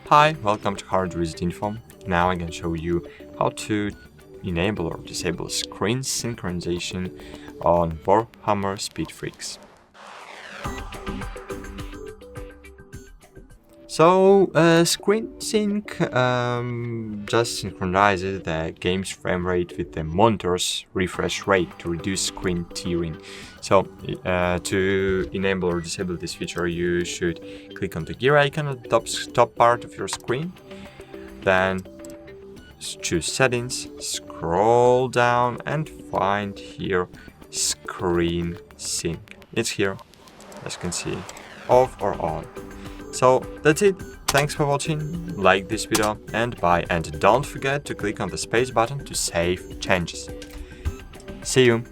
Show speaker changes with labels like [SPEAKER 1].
[SPEAKER 1] Hi, welcome to HardReset.Info. Now I can show you how to enable or disable screen synchronization on Warhammer Speed Freeks. So, screen sync just synchronizes the game's frame rate with the monitor's refresh rate to reduce screen tearing. So, to enable or disable this feature, you should click on the gear icon at the top part of your screen, then choose Settings, scroll down and find here Screen Sync. It's here, as you can see, off or on. So that's it. Thanks for watching, like this video and bye, and don't forget to click on the space button to save changes. See you!